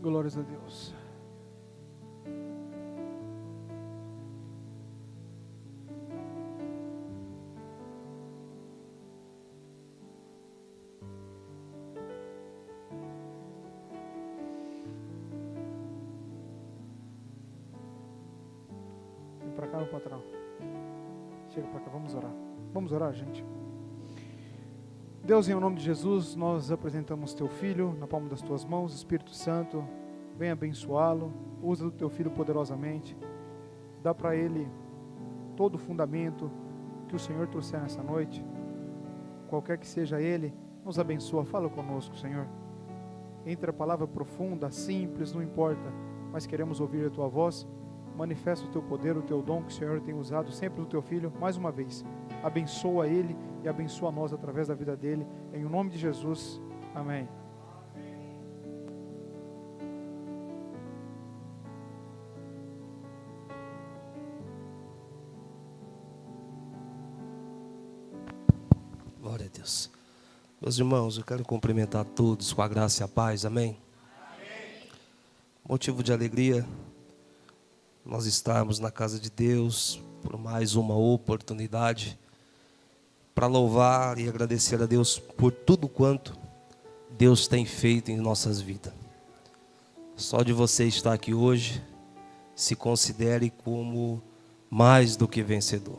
Glórias a Deus. Vem para cá, meu patrão. Chega para cá, vamos orar. Vamos orar, gente. Deus, em nome de Jesus, nós apresentamos teu filho na palma das tuas mãos. Espírito Santo, vem abençoá-lo. Usa do teu filho poderosamente. Dá para ele todo o fundamento que o Senhor trouxer nessa noite. Qualquer que seja ele, nos abençoa. Fala conosco, Senhor. Entre a palavra profunda, simples, não importa, mas queremos ouvir a tua voz. Manifesta o teu poder, o teu dom que o Senhor tem usado sempre no teu filho. Mais uma vez, abençoa ele e abençoa nós através da vida dele. Em nome de Jesus, amém. Glória a Deus. Meus irmãos, eu quero cumprimentar todos com a graça e a paz, amém? Amém. Motivo de alegria nós estarmos na casa de Deus por mais uma oportunidade para louvar e agradecer a Deus por tudo quanto Deus tem feito em nossas vidas. Só de você estar aqui hoje, se considere como mais do que vencedor.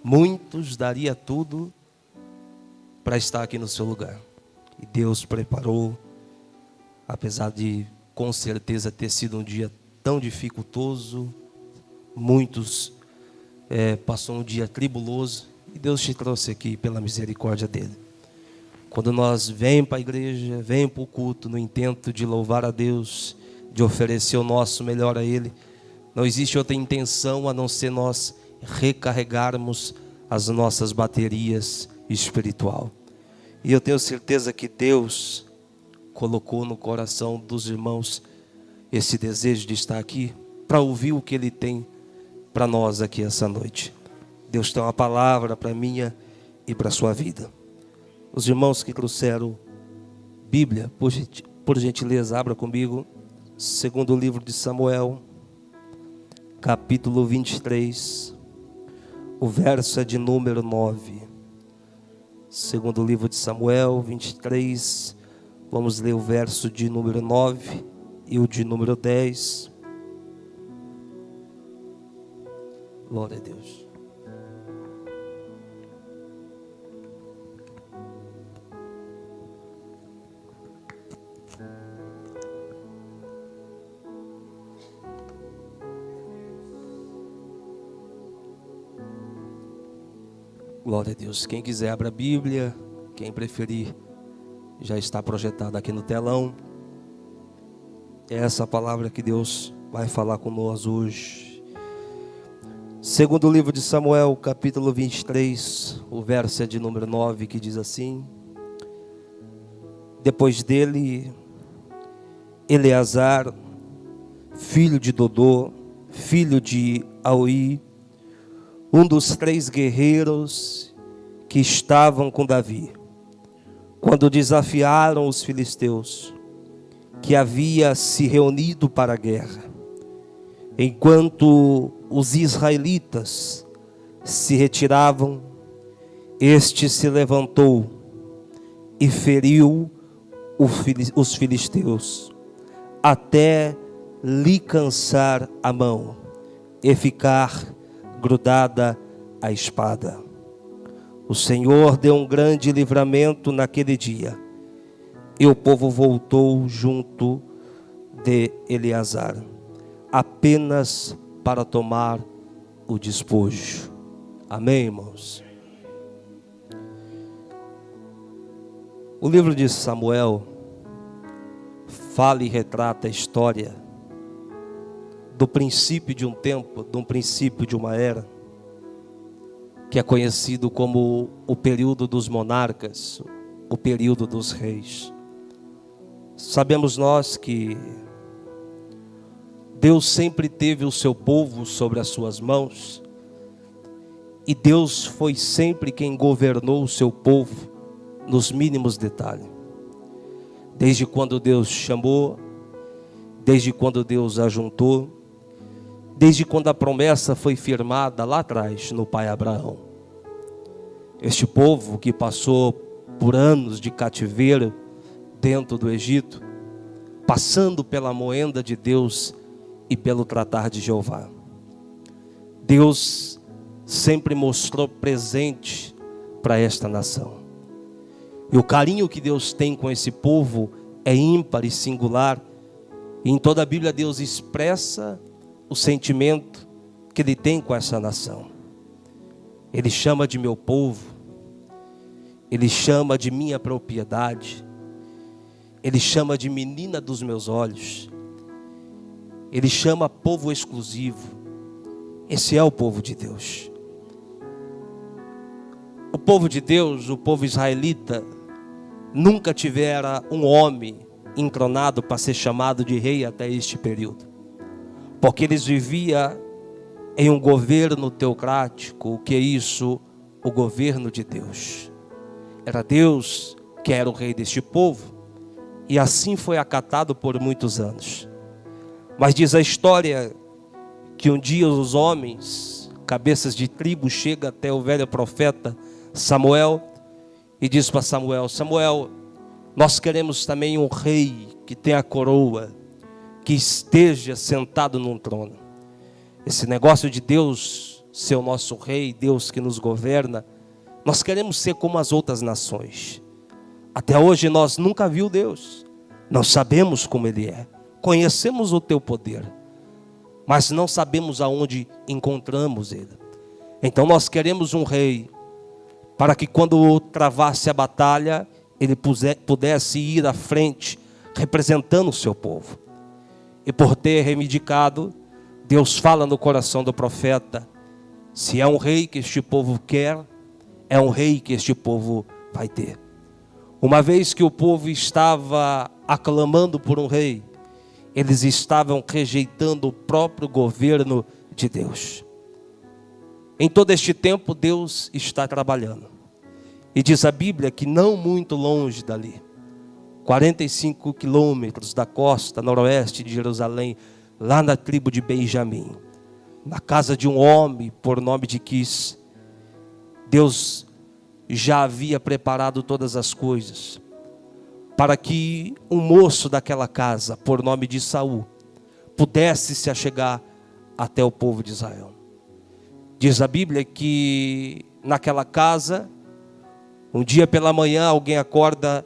Muitos daria tudo para estar aqui no seu lugar. E Deus preparou, apesar de com certeza ter sido um dia tão dificultoso, muitos passou um dia tribuloso, e Deus te trouxe aqui pela misericórdia dele. Quando nós vem para a igreja, vem para o culto, no intento de louvar a Deus, de oferecer o nosso melhor a Ele, não existe outra intenção a não ser nós recarregarmos as nossas baterias espiritual. E eu tenho certeza que Deus colocou no coração dos irmãos esse desejo de estar aqui para ouvir o que Ele tem para nós aqui essa noite. Deus tem uma palavra para minha e para a sua vida. Os irmãos que trouxeram Bíblia, por gentileza, abra comigo, segundo livro de Samuel, capítulo 23, o verso é de número 9. Segundo livro de Samuel, 23, vamos ler o verso de número 9 e o de número 10. Glória a Deus. Glória a Deus. Quem quiser abra a Bíblia, quem preferir, já está projetada aqui no telão. É essa palavra que Deus vai falar conosco hoje. Segundo o livro de Samuel, capítulo 23, o verso é de número 9, que diz assim: depois dele, Eleazar, filho de Dodô, filho de Aui, um dos 3 guerreiros que estavam com Davi, quando desafiaram os filisteus, que havia se reunido para a guerra. Enquanto os israelitas se retiravam, este se levantou e feriu os filisteus, até lhe cansar a mão e ficar grudada a espada. O Senhor deu um grande livramento naquele dia, e o povo voltou junto de Eleazar, apenas para tomar o despojo. Amém, irmãos? O livro de Samuel fala e retrata a história do princípio de um tempo, de um princípio de uma era, que é conhecido como o período dos monarcas, o período dos reis. Sabemos nós que Deus sempre teve o seu povo sobre as suas mãos, e Deus foi sempre quem governou o seu povo nos mínimos detalhes. Desde quando Deus chamou desde quando Deus a juntou, desde quando a promessa foi firmada lá atrás no pai Abraão. Este povo que passou por anos de cativeiro dentro do Egito, passando pela moenda de Deus e pelo tratar de Jeová. Deus sempre mostrou presente para esta nação. E o carinho que Deus tem com esse povo é ímpar e singular. E em toda a Bíblia Deus expressa o sentimento que Ele tem com essa nação. Ele chama de meu povo, Ele chama de minha propriedade, Ele chama de menina dos meus olhos, Ele chama povo exclusivo. Esse é o povo de Deus. O povo de Deus, o povo israelita, nunca tivera um homem entronado para ser chamado de rei até este período, porque eles viviam em um governo teocrático. O que é isso? O governo de Deus. Era Deus que era o rei deste povo, e assim foi acatado por muitos anos. Mas diz a história que um dia os homens, cabeças de tribo, chegam até o velho profeta Samuel e diz para Samuel: Samuel, nós queremos também um rei que tenha coroa, que esteja sentado num trono. Esse negócio de Deus ser o nosso rei, Deus que nos governa, nós queremos ser como as outras nações. Até hoje nós nunca vimos Deus, não sabemos como Ele é, conhecemos o teu poder, mas não sabemos aonde encontramos Ele. Então nós queremos um rei, para que quando travasse a batalha, Ele pudesse ir à frente, representando o seu povo. E por ter reivindicado, Deus fala no coração do profeta: se é um rei que este povo quer, é um rei que este povo vai ter. Uma vez que o povo estava aclamando por um rei, eles estavam rejeitando o próprio governo de Deus. Em todo este tempo Deus está trabalhando. E diz a Bíblia que não muito longe dali, 45 quilômetros da costa noroeste de Jerusalém, lá na tribo de Benjamim, na casa de um homem por nome de Quis, Deus já havia preparado todas as coisas para que um moço daquela casa, por nome de Saul, pudesse se achegar até o povo de Israel. Diz a Bíblia que naquela casa, um dia pela manhã alguém acorda,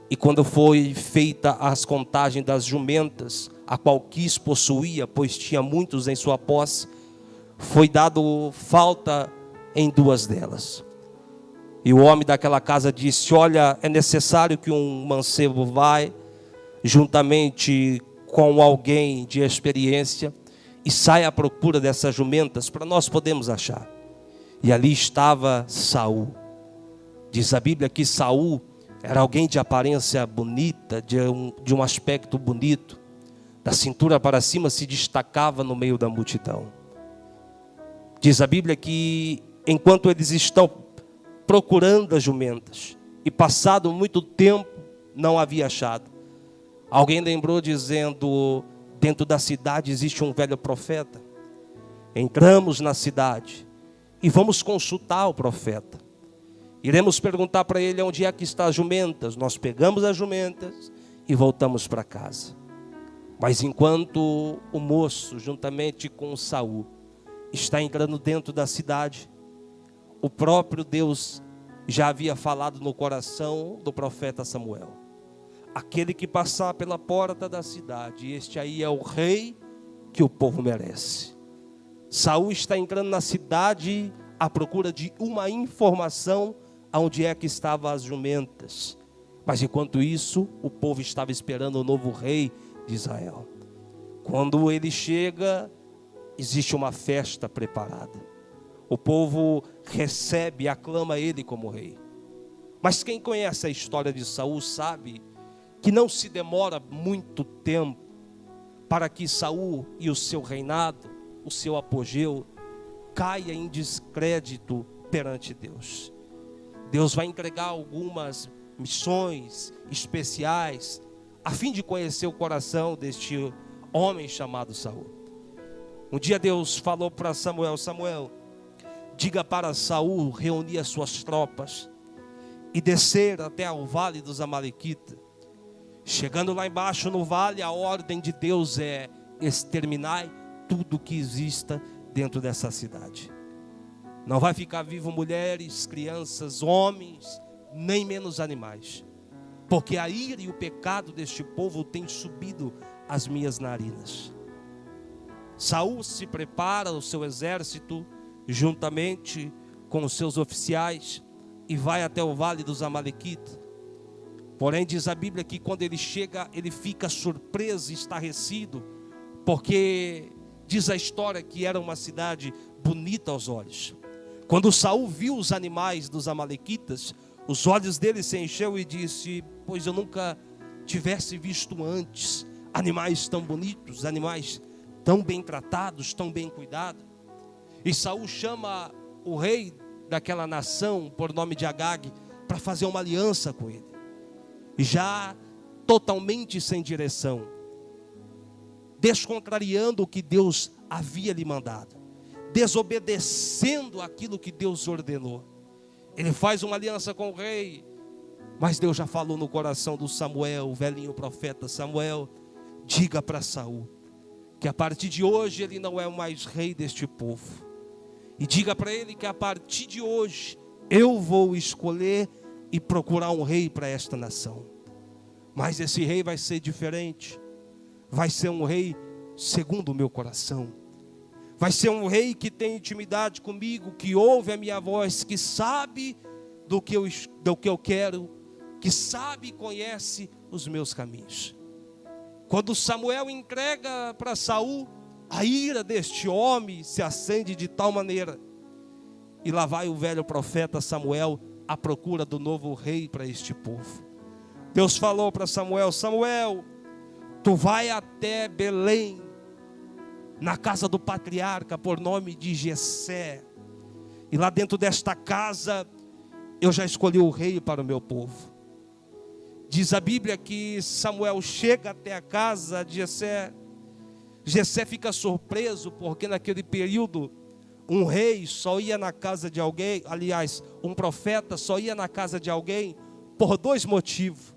e quando foi feita as contagens das jumentas, a qual Quis possuía, pois tinha muitos em sua posse, foi dado falta em 2 delas. E o homem daquela casa disse: olha, é necessário que um mancebo vá juntamente com alguém de experiência e saia à procura dessas jumentas para nós podermos achar. E ali estava Saul. Diz a Bíblia que Saul era alguém de aparência bonita, de um aspecto bonito, da cintura para cima se destacava no meio da multidão. Diz a Bíblia que enquanto eles estão procurando as jumentas, e passado muito tempo não havia achado, alguém lembrou dizendo: dentro da cidade existe um velho profeta. Entramos na cidade e vamos consultar o profeta. Iremos perguntar para ele onde é que estão as jumentas. Nós pegamos as jumentas e voltamos para casa. Mas enquanto o moço, juntamente com Saul, está entrando dentro da cidade, o próprio Deus já havia falado no coração do profeta Samuel: aquele que passar pela porta da cidade, este aí é o rei que o povo merece. Saul está entrando na cidade à procura de uma informação aonde é que estavam as jumentas. Mas enquanto isso, o povo estava esperando o novo rei de Israel. Quando ele chega, existe uma festa preparada. O povo recebe e aclama ele como rei. Mas quem conhece a história de Saul sabe que não se demora muito tempo para que Saul e o seu reinado, o seu apogeu, caia em descrédito perante Deus. Deus vai entregar algumas missões especiais a fim de conhecer o coração deste homem chamado Saul. Um dia Deus falou para Samuel: Samuel, diga para Saul reunir as suas tropas e descer até ao vale dos Amalequitas. Chegando lá embaixo no vale, a ordem de Deus é: exterminai tudo que exista dentro dessa cidade. Não vai ficar vivo mulheres, crianças, homens, nem menos animais, porque a ira e o pecado deste povo tem subido às minhas narinas. Saul se prepara o seu exército juntamente com os seus oficiais e vai até o vale dos Amalequitas. Porém diz a Bíblia que quando ele chega, ele fica surpreso e estarrecido, porque diz a história que era uma cidade bonita aos olhos. Quando Saul viu os animais dos Amalequitas, os olhos dele se encheu e disse: pois eu nunca tivesse visto antes animais tão bonitos, animais tão bem tratados, tão bem cuidados. E Saul chama o rei daquela nação, por nome de Agag, para fazer uma aliança com ele. E já totalmente sem direção, descontrariando o que Deus havia lhe mandado, desobedecendo aquilo que Deus ordenou. Ele faz uma aliança com o rei, mas Deus já falou no coração do Samuel, o velhinho profeta Samuel: diga para Saul que a partir de hoje ele não é mais rei deste povo. E diga para ele que a partir de hoje eu vou escolher e procurar um rei para esta nação. Mas esse rei vai ser diferente. Vai ser um rei segundo o meu coração. Vai ser um rei que tem intimidade comigo, que ouve a minha voz, que sabe do que eu quero, que sabe e conhece os meus caminhos. Quando Samuel entrega para Saul, a ira deste homem se acende de tal maneira. E lá vai o velho profeta Samuel à procura do novo rei para este povo. Deus falou para Samuel: Samuel, tu vai até Belém, na casa do patriarca por nome de Jessé. E lá dentro desta casa eu já escolhi o rei para o meu povo. Diz a Bíblia que Samuel chega até a casa de Jessé. Jessé fica surpreso, porque naquele período um rei só ia na casa de alguém, aliás, um profeta só ia na casa de alguém por dois motivos: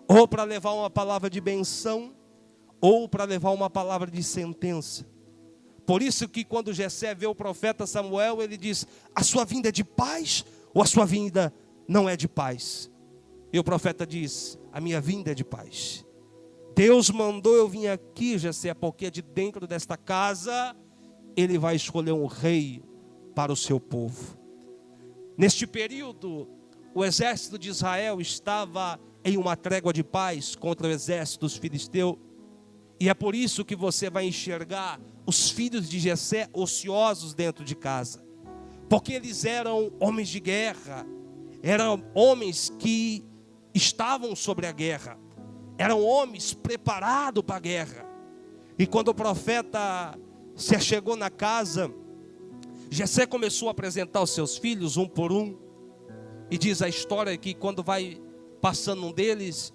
ou para levar uma palavra de benção, ou para levar uma palavra de sentença. Por isso que quando Jessé vê o profeta Samuel, ele diz: a sua vinda é de paz ou a sua vinda não é de paz? E o profeta diz: a minha vinda é de paz. Deus mandou eu vir aqui, Jessé, porque de dentro desta casa ele vai escolher um rei para o seu povo. Neste período, o exército de Israel estava em uma trégua de paz contra o exército dos filisteus. E é por isso que você vai enxergar os filhos de Jessé ociosos dentro de casa, porque eles eram homens de guerra, eram homens que estavam sobre a guerra, eram homens preparados para a guerra. E quando o profeta se achegou na casa, Jessé começou a apresentar os seus filhos um por um, e diz a história que quando vai passando um deles,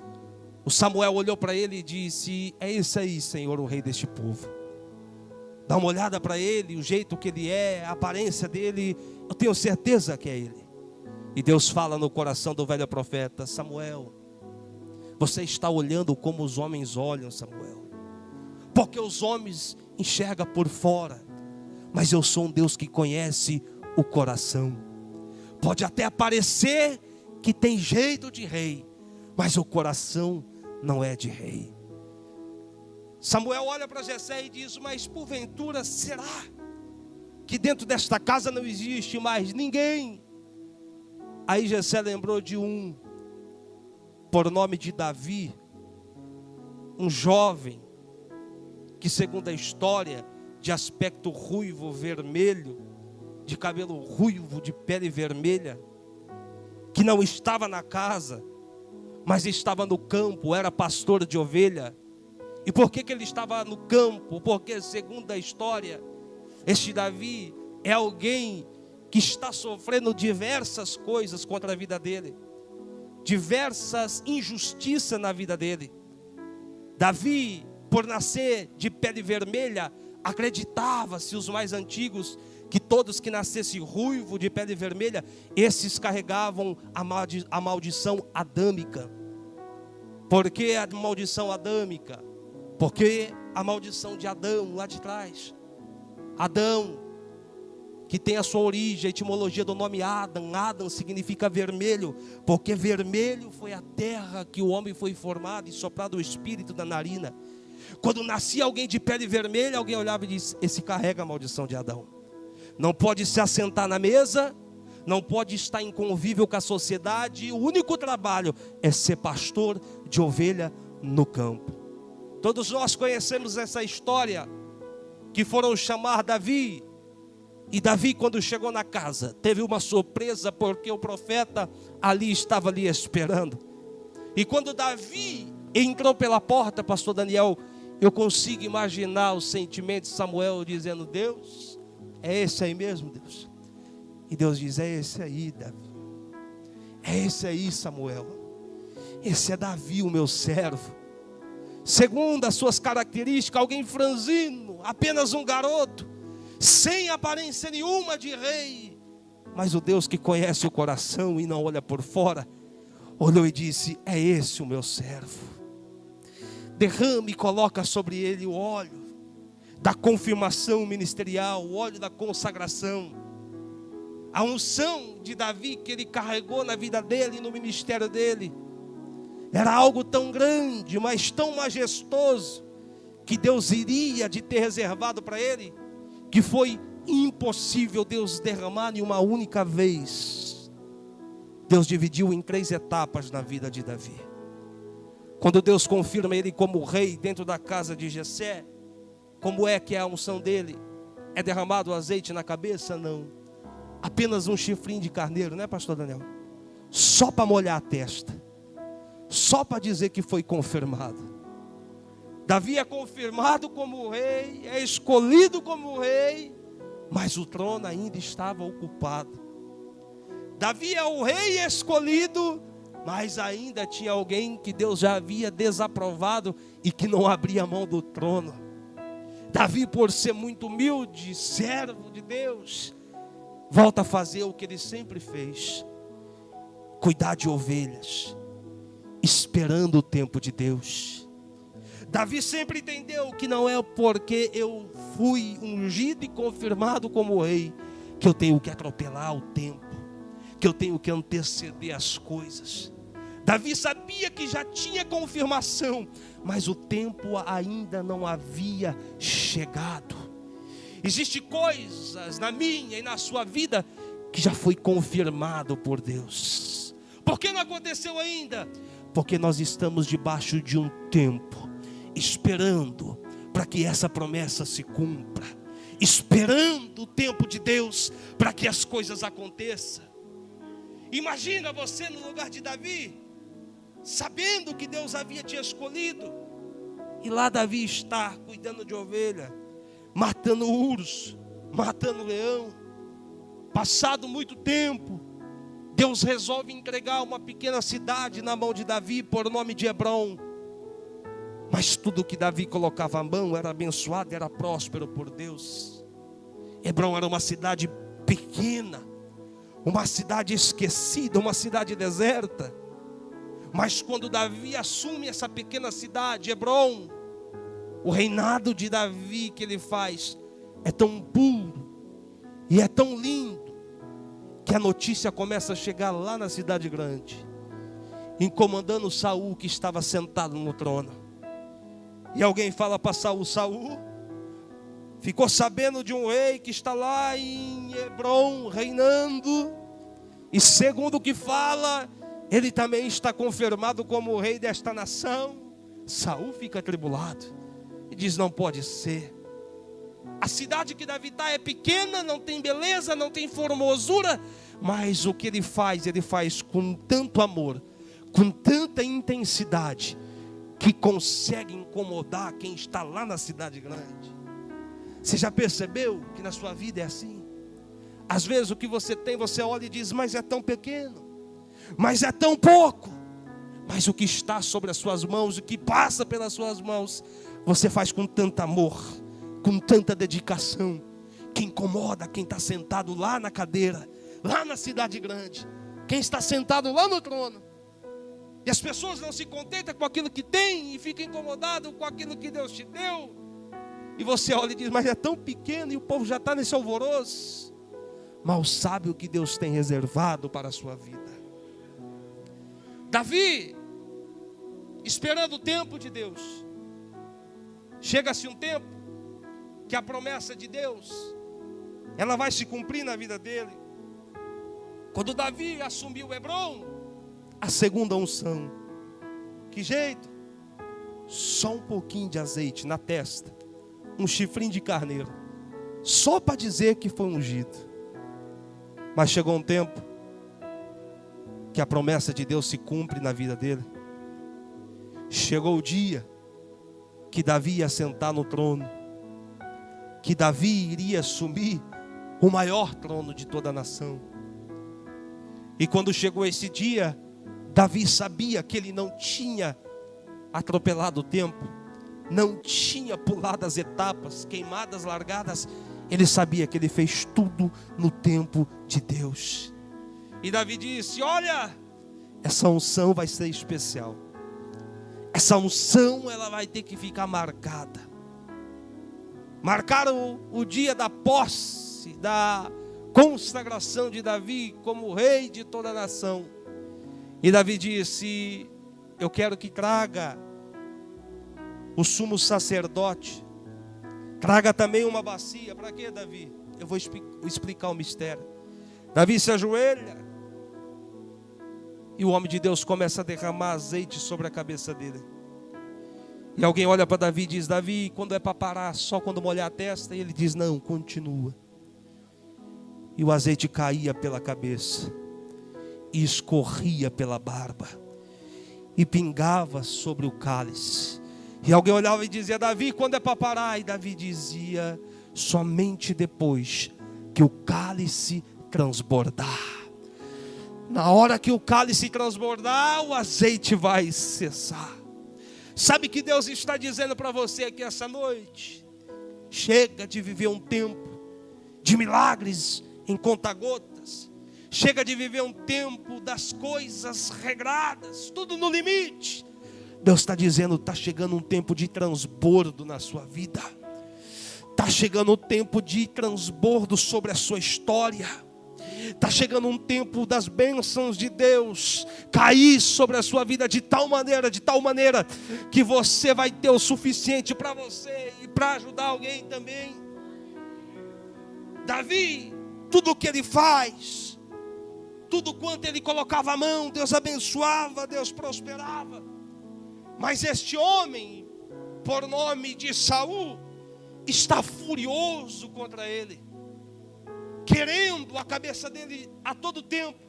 o Samuel olhou para ele e disse: é esse aí, Senhor, o rei deste povo. Dá uma olhada para ele, o jeito que ele é, a aparência dele, eu tenho certeza que é ele. E Deus fala no coração do velho profeta: Samuel, você está olhando como os homens olham, Samuel, porque os homens enxergam por fora, mas eu sou um Deus que conhece o coração. Pode até aparecer que tem jeito de rei, mas o coração não é de rei. Samuel olha para Jessé e diz: mas porventura será que dentro desta casa não existe mais ninguém? Aí Jessé lembrou de um, por nome de Davi, um jovem, que segundo a história, de aspecto ruivo, vermelho, de cabelo ruivo, de pele vermelha, que não estava na casa, mas estava no campo, era pastor de ovelha. E por que ele estava no campo? Porque segundo a história, este Davi é alguém que está sofrendo diversas coisas contra a vida dele, diversas injustiças na vida dele. Davi, por nascer de pele vermelha, acreditava-se os mais antigos que todos que nascessem ruivo de pele vermelha, esses carregavam a maldição adâmica. Por que a maldição adâmica? Porque a maldição de Adão lá de trás. Adão, que tem a sua origem, a etimologia do nome Adam. Adam significa vermelho, porque vermelho foi a terra que o homem foi formado e soprado o espírito da narina. Quando nascia alguém de pele vermelha, alguém olhava e disse: esse carrega a maldição de Adão. Não pode se assentar na mesa, não pode estar em convívio com a sociedade. O único trabalho é ser pastor de ovelha no campo. Todos nós conhecemos essa história, que foram chamar Davi. E Davi, quando chegou na casa, teve uma surpresa, porque o profeta estava ali esperando. E quando Davi entrou pela porta, pastor Daniel, eu consigo imaginar o sentimento de Samuel dizendo: Deus, é esse aí mesmo, Deus? E Deus diz: é esse aí, Davi. É esse aí, Samuel. Esse é Davi, o meu servo. Segundo as suas características, alguém franzino, apenas um garoto, sem aparência nenhuma de rei. Mas o Deus que conhece o coração e não olha por fora, olhou e disse: é esse o meu servo. Derrame e coloca sobre ele o óleo da confirmação ministerial, o óleo da consagração. A unção de Davi que ele carregou na vida dele e no ministério dele era algo tão grande, mas tão majestoso, que Deus iria de ter reservado para ele, que foi impossível Deus derramar em uma única vez. Deus dividiu em 3 etapas na vida de Davi. Quando Deus confirma ele como rei dentro da casa de Jessé, como é que é a unção dele? É derramado azeite na cabeça? Não. Apenas um chifrinho de carneiro, né, pastor Daniel? Só para molhar a testa. Só para dizer que foi confirmado. Davi é confirmado como rei, é escolhido como rei, mas o trono ainda estava ocupado. Davi é o rei escolhido, mas ainda tinha alguém que Deus já havia desaprovado e que não abria mão do trono. Davi, por ser muito humilde, servo de Deus, volta a fazer o que ele sempre fez: cuidar de ovelhas, esperando o tempo de Deus. Davi sempre entendeu que não é porque eu fui ungido e confirmado como rei que eu tenho que atropelar o tempo, que eu tenho que anteceder as coisas. Davi sabia que já tinha confirmação, mas o tempo ainda não havia chegado. Existem coisas na minha e na sua vida que já foi confirmado por Deus. Por que não aconteceu ainda? Porque nós estamos debaixo de um tempo, esperando para que essa promessa se cumpra, esperando o tempo de Deus para que as coisas aconteçam. Imagina você no lugar de Davi, sabendo que Deus havia te escolhido, e lá Davi está cuidando de ovelha, matando urso, matando leão. Passado muito tempo, Deus resolve entregar uma pequena cidade na mão de Davi por nome de Hebrom. Mas tudo que Davi colocava à mão era abençoado, era próspero por Deus. Hebrom era uma cidade pequena, uma cidade esquecida, uma cidade deserta. Mas quando Davi assume essa pequena cidade, Hebrom, o reinado de Davi que ele faz é tão puro e é tão lindo, que a notícia começa a chegar lá na cidade grande, incomodando Saul, que estava sentado no trono. E alguém fala para Saul: Saul ficou sabendo de um rei que está lá em Hebrom reinando, e segundo o que fala, ele também está confirmado como o rei desta nação. Saul fica atribulado e diz: não pode ser. A cidade que Davi está é pequena, não tem beleza, não tem formosura, mas o que ele faz com tanto amor, com tanta intensidade, que consegue incomodar quem está lá na cidade grande. Você já percebeu que na sua vida é assim? Às vezes o que você tem, você olha e diz: mas é tão pequeno, mas é tão pouco, Mas o que está sobre as suas mãos, o que passa pelas suas mãos, você faz com tanto amor, com tanta dedicação, que incomoda quem está sentado lá na cadeira, lá na cidade grande, quem está sentado lá no trono. E as pessoas não se contentam com aquilo que tem e ficam incomodadas com aquilo que Deus te deu. E você olha e diz, mas é tão pequeno e o povo já está nesse alvoroço. Mal sabe o que Deus tem reservado para a sua vida. Davi, esperando o tempo de Deus. Chega-se um tempo que a promessa de Deus, ela vai se cumprir na vida dele. Quando Davi assumiu Hebrom, a segunda unção. Que jeito? Só um pouquinho de azeite na testa, um chifrinho de carneiro, só para dizer que foi ungido. Mas chegou um tempo que a promessa de Deus se cumpre na vida dele. Chegou o dia que Davi ia sentar no trono, que Davi iria assumir o maior trono de toda a nação. E quando chegou esse dia, Davi sabia que ele não tinha atropelado o tempo, não tinha pulado as etapas, queimadas, largadas. Ele sabia que ele fez tudo no tempo de Deus. E Davi disse, olha, essa unção vai ser especial. Essa unção, ela vai ter que ficar marcada. Marcaram o dia da posse, da consagração de Davi como rei de toda a nação. E Davi disse, eu quero que traga o sumo sacerdote, traga também uma bacia. Para quê, Davi? Eu vou explicar o mistério. Davi se ajoelha, e o homem de Deus começa a derramar azeite sobre a cabeça dele. E alguém olha para Davi e diz, Davi, quando é para parar? Só quando molhar a testa? E ele diz, não, continua. E o azeite caía pela cabeça, e escorria pela barba, e pingava sobre o cálice. E alguém olhava e dizia, Davi, quando é para parar? E Davi dizia, somente depois que o cálice transbordar. Na hora que o cálice transbordar, o azeite vai cessar. Sabe que Deus está dizendo para você aqui essa noite? Chega de viver um tempo de milagres em conta-gotas. Chega de viver um tempo das coisas regradas, tudo no limite. Deus está dizendo, está chegando um tempo de transbordo na sua vida. Está chegando um tempo de transbordo sobre a sua história. Está chegando um tempo das bênçãos de Deus cair sobre a sua vida de tal maneira, que você vai ter o suficiente para você e para ajudar alguém também. Davi, tudo o que ele faz, tudo quanto ele colocava a mão, Deus abençoava, Deus prosperava. Mas este homem, por nome de Saul, está furioso contra ele, querendo a cabeça dele a todo tempo.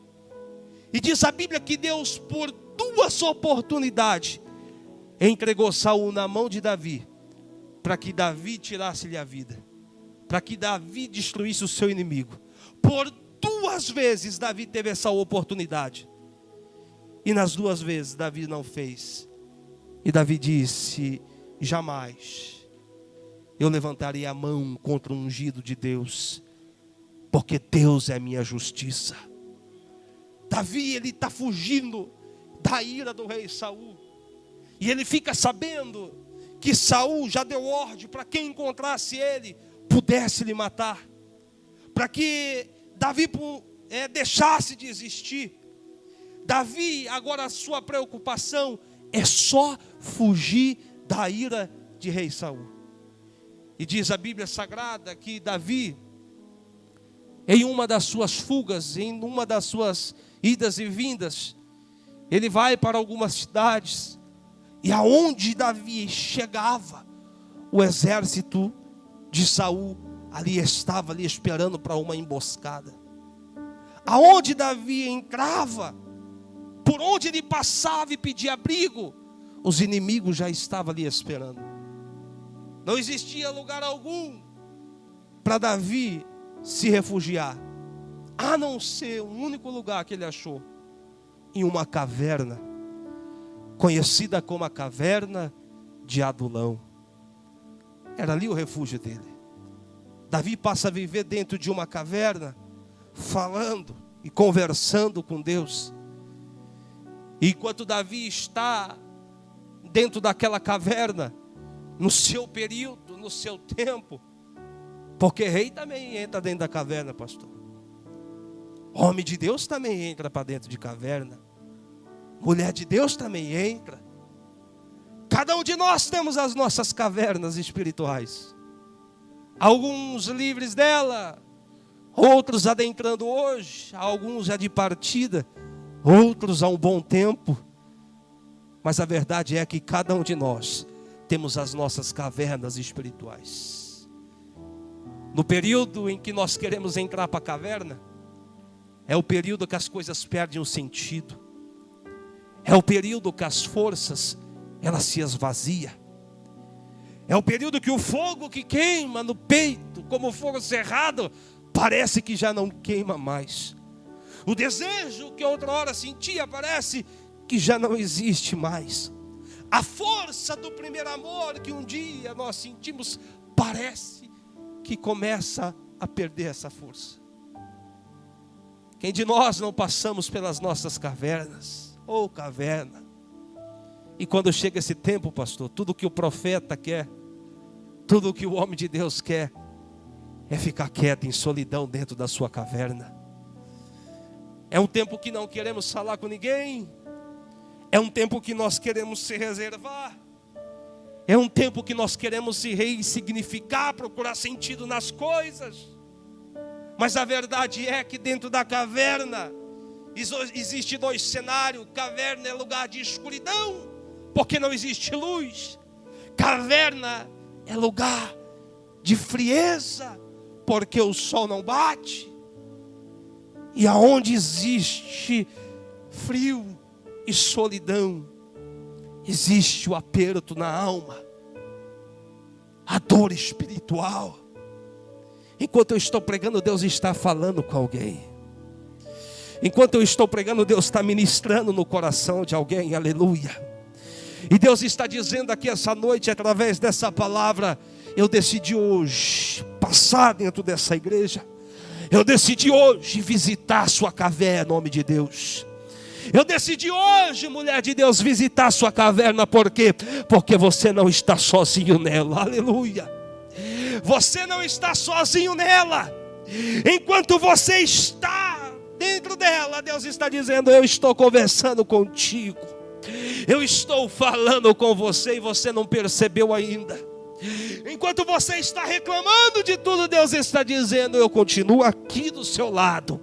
E diz a Bíblia que Deus, por 2 oportunidades, entregou Saul na mão de Davi, para que Davi tirasse-lhe a vida, para que Davi destruísse o seu inimigo. Por 2 vezes Davi teve essa oportunidade, e nas 2 vezes Davi não fez. E Davi disse, jamais eu levantarei a mão contra o ungido de Deus, porque Deus é minha justiça. Davi, ele está fugindo da ira do rei Saul, e ele fica sabendo que Saul já deu ordem para quem encontrasse ele, pudesse lhe matar, para que Davi deixasse de existir. Davi, agora a sua preocupação é só fugir da ira de rei Saul. E diz a Bíblia Sagrada que Davi, em uma das suas fugas, em uma das suas idas e vindas, ele vai para algumas cidades, e aonde Davi chegava, o exército de Saul ali estava, ali esperando para uma emboscada. Aonde Davi entrava, por onde ele passava e pedia abrigo, os inimigos já estavam ali esperando. Não existia lugar algum para Davi se refugiar, a não ser um único lugar que ele achou, em uma caverna. conhecida como a caverna de Adulão. Era ali o refúgio dele. Davi passa a viver dentro de uma caverna, falando e conversando com Deus. E enquanto Davi está dentro daquela caverna, no seu período, no seu tempo, porque rei também entra dentro da caverna, pastor. Homem de Deus também entra para dentro de caverna. Mulher de Deus também entra. Cada um de nós temos as nossas cavernas espirituais. Alguns livres dela, outros adentrando hoje, alguns já de partida, outros há um bom tempo. Mas a verdade é que cada um de nós temos as nossas cavernas espirituais. No período em que nós queremos entrar para a caverna, é o período que as coisas perdem o sentido. É o período que as forças, elas se esvaziam. É o período que o fogo que queima no peito, como fogo cerrado, parece que já não queima mais. O desejo que outra hora sentia parece que já não existe mais. A força do primeiro amor que um dia nós sentimos parece que começa a perder essa força. Quem de nós não passamos pelas nossas cavernas? Ou caverna. E quando chega esse tempo, pastor, tudo que o profeta quer, tudo que o homem de Deus quer, é ficar quieto em solidão dentro da sua caverna. É um tempo que não queremos falar com ninguém. É um tempo que nós queremos se reservar. É um tempo que nós queremos se ressignificar, procurar sentido nas coisas. Mas a verdade é que dentro da caverna existe dois cenários. Caverna é lugar de escuridão, porque não existe luz. Caverna é lugar de frieza, porque o sol não bate. E aonde existe frio e solidão, existe o aperto na alma, a dor espiritual. Enquanto eu estou pregando, Deus está falando com alguém. Enquanto eu estou pregando, Deus está ministrando no coração de alguém, aleluia. E Deus está dizendo aqui essa noite, através dessa palavra, eu decidi hoje passar dentro dessa igreja. Eu decidi hoje visitar a sua caverna, em nome de Deus. Eu decidi hoje, mulher de Deus, visitar a sua caverna. Por quê? Porque você não está sozinho nela, aleluia. Você não está sozinho nela. Enquanto você está dentro dela, Deus está dizendo, eu estou conversando contigo. Eu estou falando com você e você não percebeu ainda. Enquanto você está reclamando de tudo, Deus está dizendo, eu continuo aqui do seu lado,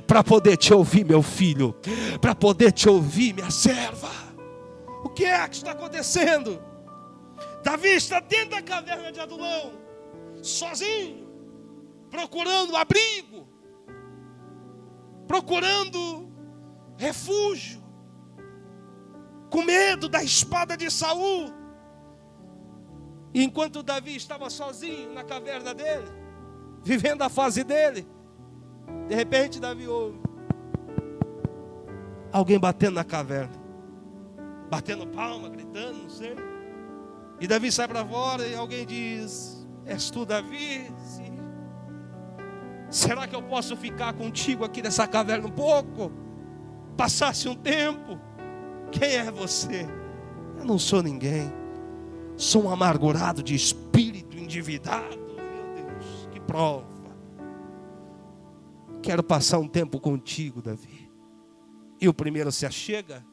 para poder te ouvir, meu filho, para poder te ouvir, minha serva. O que é que está acontecendo? Davi está dentro da caverna de Adulão, sozinho, procurando abrigo, procurando refúgio, com medo da espada de Saul. E enquanto Davi estava sozinho na caverna dele, vivendo a fase dele, de repente Davi ouve alguém batendo na caverna, batendo palma, gritando, não sei. E Davi sai para fora e alguém diz, és tu, Davi? Sim. Será que eu posso ficar contigo aqui nessa caverna um pouco? Passasse um tempo? Quem é você? Eu não sou ninguém. Sou um amargurado de espírito, endividado. Meu Deus, que prova. Quero passar um tempo contigo, Davi. E o primeiro se achega.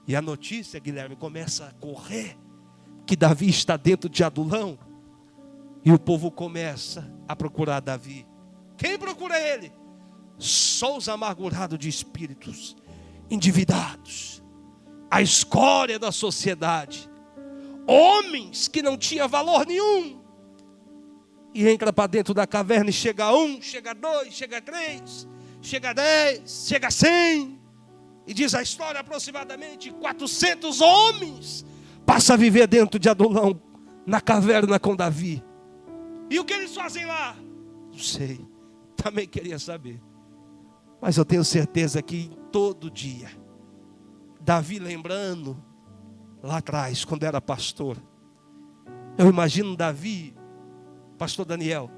E a notícia, Guilherme, começa a correr, que Davi está dentro de Adulão. E o povo começa a procurar Davi. Quem procura ele? Só os amargurados de espíritos, endividados, a escória da sociedade, homens que não tinham valor nenhum. E entra para dentro da caverna e chega 1, chega 2, chega 3, chega 10, chega 100. E diz a história, aproximadamente 400 homens passa a viver dentro de Adulão, na caverna com Davi. E o que eles fazem lá? Não sei, também queria saber. Mas eu tenho certeza que todo dia, Davi lembrando lá atrás, quando era pastor. Eu imagino Davi, pastor Daniel,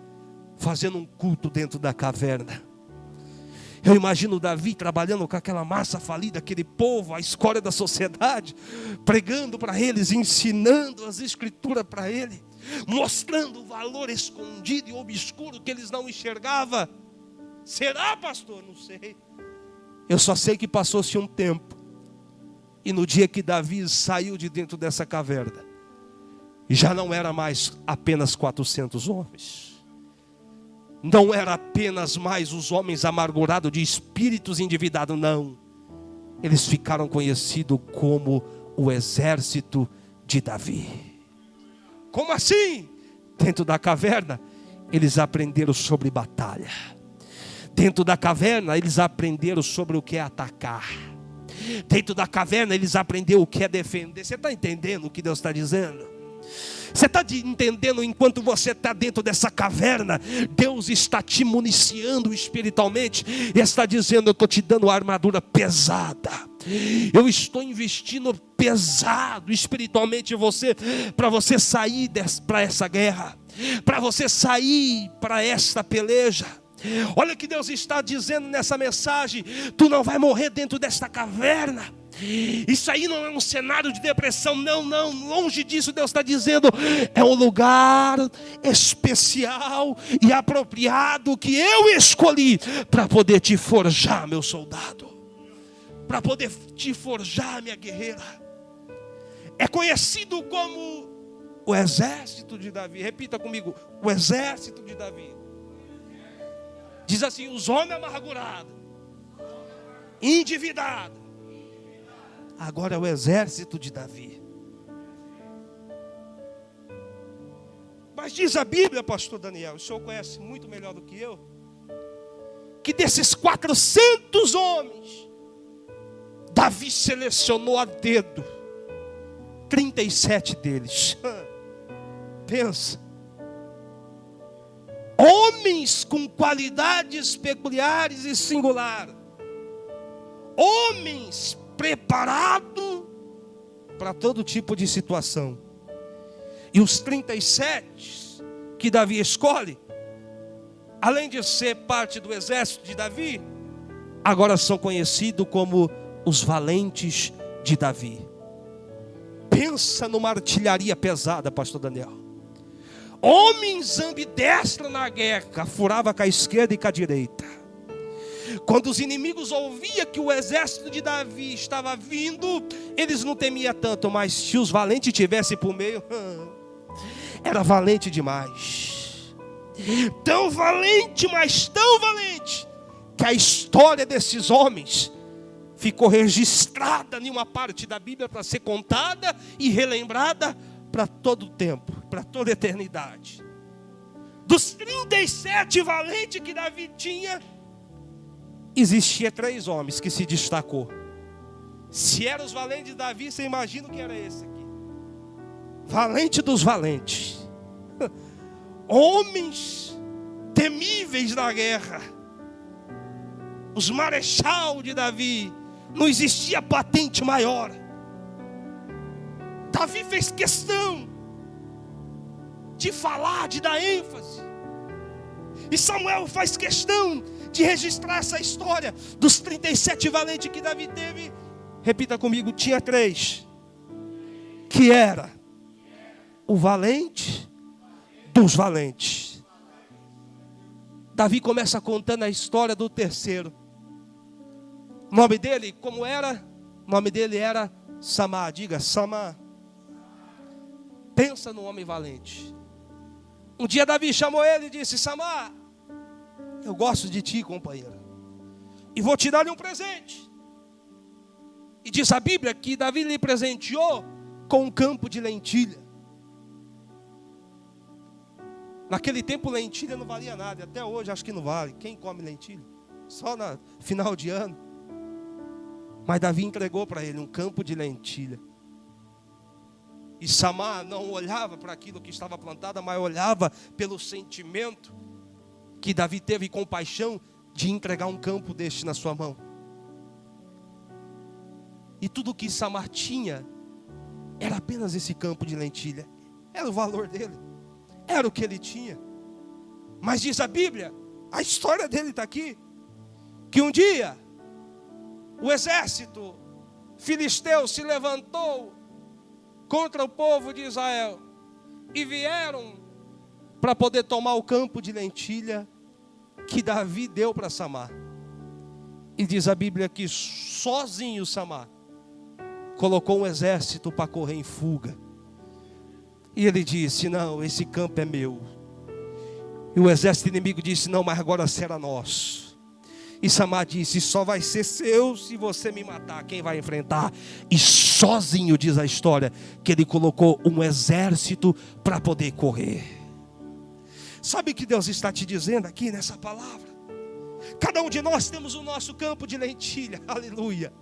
fazendo um culto dentro da caverna. Eu imagino Davi trabalhando com aquela massa falida, aquele povo, a escória da sociedade, pregando para eles, ensinando as escrituras para ele, mostrando o valor escondido e obscuro que eles não enxergavam. Será, pastor? Não sei. Eu só sei que passou-se um tempo, e no dia que Davi saiu de dentro dessa caverna, já não era mais apenas 400 homens. Não era apenas mais os homens amargurados de espíritos endividados, não. Eles ficaram conhecidos como o exército de Davi. Como assim? Dentro da caverna, eles aprenderam sobre batalha. Dentro da caverna, eles aprenderam sobre o que é atacar. Dentro da caverna, eles aprenderam o que é defender. Você está entendendo o que Deus está dizendo? Você está entendendo? Enquanto você está dentro dessa caverna, Deus está te municiando espiritualmente e está dizendo: eu estou te dando uma armadura pesada, eu estou investindo pesado espiritualmente em você, para você sair para essa guerra, para você sair para esta peleja. Olha o que Deus está dizendo nessa mensagem: tu não vai morrer dentro desta caverna. Isso aí não é um cenário de depressão, não, longe disso. Deus está dizendo, é um lugar especial e apropriado que eu escolhi para poder te forjar, meu soldado, para poder te forjar, minha guerreira. É conhecido como o exército de Davi. Repita comigo: o exército de Davi. Diz assim: os homens amargurados, endividados. Agora é o exército de Davi. Mas diz a Bíblia, pastor Daniel, o senhor conhece muito melhor do que eu, que desses 400 homens, Davi selecionou a dedo 37 deles. Pensa. Homens com qualidades peculiares e singulares. Homens preparado para todo tipo de situação. E os 37 que Davi escolhe, além de ser parte do exército de Davi, agora são conhecidos como os valentes de Davi. Pensa numa artilharia pesada, pastor Daniel. Homens ambidestros na guerra, furava com a esquerda e com a direita. Quando os inimigos ouviam que o exército de Davi estava vindo, eles não temiam tanto, mas se os valentes tivessem por meio, era valente demais. Tão valente, mas tão valente, que a história desses homens ficou registrada em uma parte da Bíblia para ser contada e relembrada para todo o tempo, para toda a eternidade. Dos 37 valentes que Davi tinha, existia 3 homens que se destacou. Se eram os valentes de Davi, você imagina o que era esse aqui. Valente dos valentes. Homens temíveis na guerra. Os marechal de Davi. Não existia patente maior. Davi fez questão de falar, de dar ênfase. E Samuel faz questão de registrar essa história dos 37 valentes que Davi teve. Repita comigo: tinha 3, que era o valente dos valentes. Davi começa contando a história do terceiro. O nome dele, como era? O nome dele era Samá. Diga, Samá. Pensa no homem valente. Um dia Davi chamou ele e disse: Samá, eu gosto de ti, companheiro, e vou te dar um presente. E diz a Bíblia que Davi lhe presenteou com um campo de lentilha. Naquele tempo lentilha não valia nada, até hoje acho que não vale. Quem come lentilha? Só no final de ano. Mas Davi entregou para ele um campo de lentilha. E Samá não olhava para aquilo que estava plantado, mas olhava pelo sentimento que Davi teve compaixão de entregar um campo deste na sua mão. E tudo que Samar tinha era apenas esse campo de lentilha. Era o valor dele, era o que ele tinha. Mas diz a Bíblia, a história dele está aqui, que um dia o exército filisteu se levantou contra o povo de Israel e vieram para poder tomar o campo de lentilha que Davi deu para Samar. E diz a Bíblia que sozinho Samar colocou um exército para correr em fuga. E ele disse: não, esse campo é meu. E o exército inimigo disse: não, mas agora será nosso. E Samar disse: só vai ser seu se você me matar. Quem vai enfrentar? E sozinho, diz a história, que ele colocou um exército para poder correr. Sabe o que Deus está te dizendo aqui nessa palavra? Cada um de nós temos o nosso campo de lentilha. Aleluia.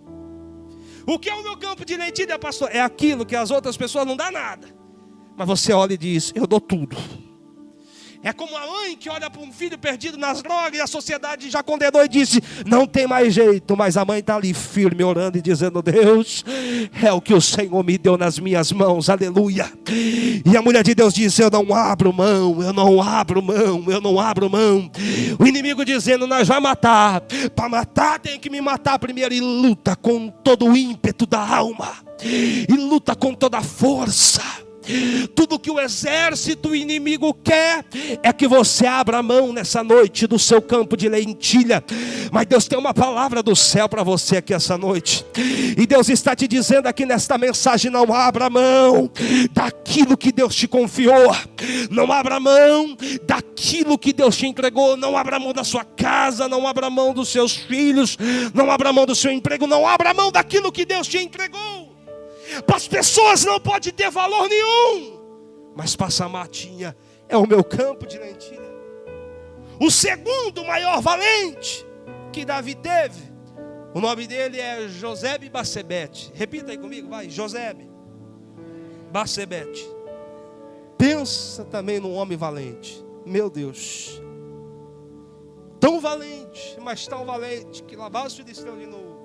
O que é o meu campo de lentilha, pastor? É aquilo que as outras pessoas não dão nada, mas você olha e diz: eu dou tudo. É como a mãe que olha para um filho perdido nas drogas e a sociedade já condenou e disse: não tem mais jeito. Mas a mãe está ali firme, orando e dizendo: Deus, é o que o Senhor me deu nas minhas mãos, aleluia. E a mulher de Deus disse: eu não abro mão, eu não abro mão, eu não abro mão. O inimigo dizendo: nós vamos matar. Para matar tem que me matar primeiro. E luta com todo o ímpeto da alma, e luta com toda a força. Tudo que o exército inimigo quer é que você abra a mão nessa noite do seu campo de lentilha. Mas Deus tem uma palavra do céu para você aqui essa noite. E Deus está te dizendo aqui nesta mensagem: não abra mão daquilo que Deus te confiou. Não abra mão daquilo que Deus te entregou. Não abra mão da sua casa. Não abra mão dos seus filhos. Não abra mão do seu emprego. Não abra mão daquilo que Deus te entregou. Para as pessoas não pode ter valor nenhum, mas para Samar tinha. É o meu campo de lentilha. O segundo maior valente que Davi teve, o nome dele é Josebe-Basebete. Repita aí comigo, vai. Josebe-Basebete. Pensa também num homem valente. Meu Deus, tão valente, mas tão valente, que lavar os filisteus de novo,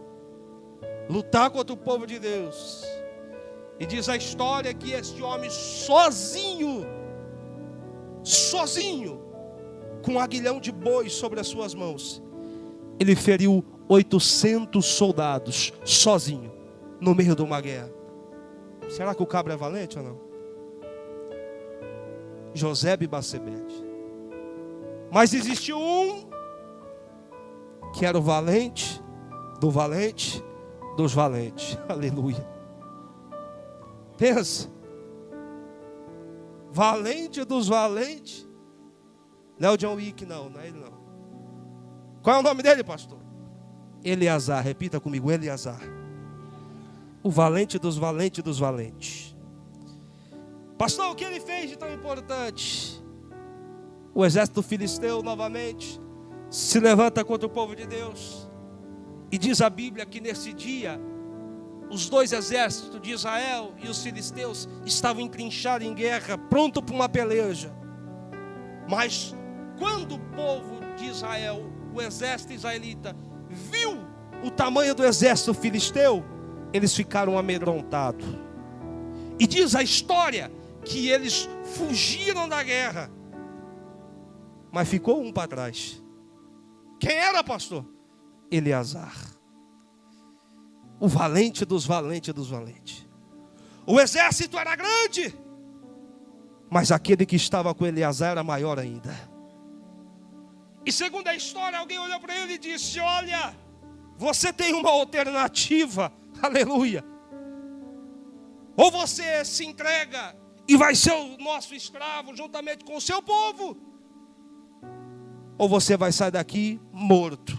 lutar contra o povo de Deus. E diz a história que este homem sozinho, com um aguilhão de bois sobre as suas mãos, ele feriu 800 soldados, sozinho, no meio de uma guerra. Será que o cabra é valente ou não? Josebe-Basebete. Mas existiu um que era o valente do valente dos valentes. Aleluia. Pensa, valente dos valentes. Não é o John Wick, não é ele não. Qual é o nome dele, pastor? Eleazar, repita comigo, Eleazar. O valente dos valentes dos valentes. Pastor, o que ele fez de tão importante? O exército filisteu novamente se levanta contra o povo de Deus. E diz a Bíblia que nesse dia os dois exércitos de Israel e os filisteus estavam entrinchados em guerra, pronto para uma peleja. Mas quando o povo de Israel, o exército israelita, viu o tamanho do exército filisteu, eles ficaram amedrontados. E diz a história que eles fugiram da guerra, mas ficou um para trás. Quem era, pastor? Eleazar. O valente dos valentes dos valentes. O exército era grande, mas aquele que estava com Eleazar era maior ainda. E segundo a história, alguém olhou para ele e disse: olha, você tem uma alternativa, aleluia. Ou você se entrega e vai ser o nosso escravo juntamente com o seu povo, ou você vai sair daqui morto,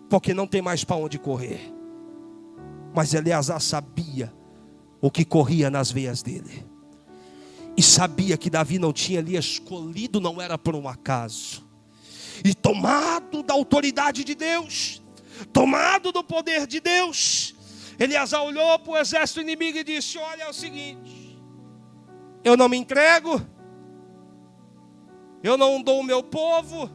porque não tem mais para onde correr. Mas Eleazar sabia o que corria nas veias dele. E sabia que Davi não tinha ali escolhido, não era por um acaso. E tomado da autoridade de Deus, tomado do poder de Deus, Eleazar olhou para o exército inimigo e disse: olha, é o seguinte, eu não me entrego, eu não dou o meu povo,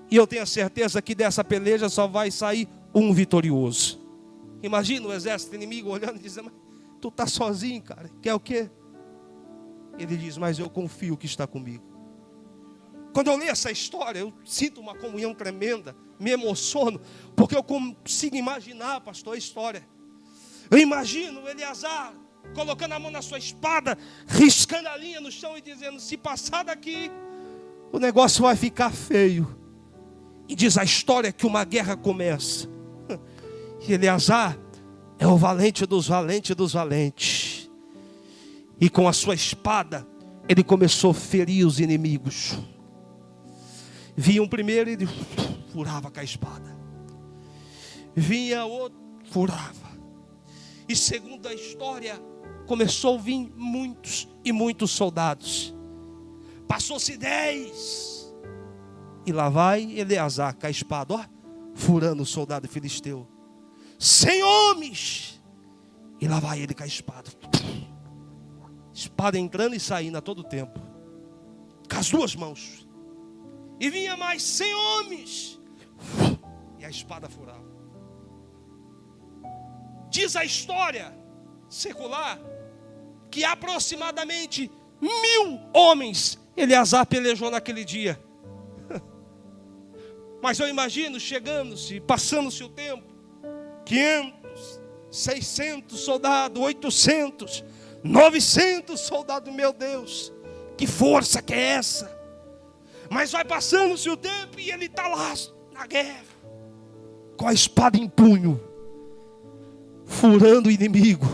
e eu tenho a certeza que dessa peleja só vai sair um vitorioso. Imagina o exército inimigo olhando e dizendo: Tu tá sozinho, cara. Quer o quê? Ele diz, mas eu confio que está comigo. Quando eu leio essa história, eu sinto uma comunhão tremenda, me emociono, porque eu consigo imaginar, pastor, a história. Eu imagino Eleazar colocando a mão na sua espada, riscando a linha no chão e dizendo, se passar daqui, o negócio vai ficar feio. E diz a história que uma guerra começa. E Eleazar é o valente dos valentes dos valentes. E com a sua espada, ele começou a ferir os inimigos. Vinha um primeiro e ele furava com a espada. Vinha outro, furava. E segundo a história, começou a vir muitos e muitos soldados. Passou-se 10. E lá vai Eleazar com a espada, ó, furando o soldado filisteu. 100 homens. E lá vai ele com a espada. Espada entrando e saindo a todo tempo. Com as duas mãos. E vinha mais 100 homens. E a espada furava. Diz a história secular que aproximadamente 1000 homens Eleazar pelejou naquele dia. Mas eu imagino chegando-se, passando-se o tempo, 500, 600 soldados, 800, 900 soldados, meu Deus, que força que é essa? Mas vai passando-se o tempo e ele está lá na guerra, com a espada em punho, furando o inimigo,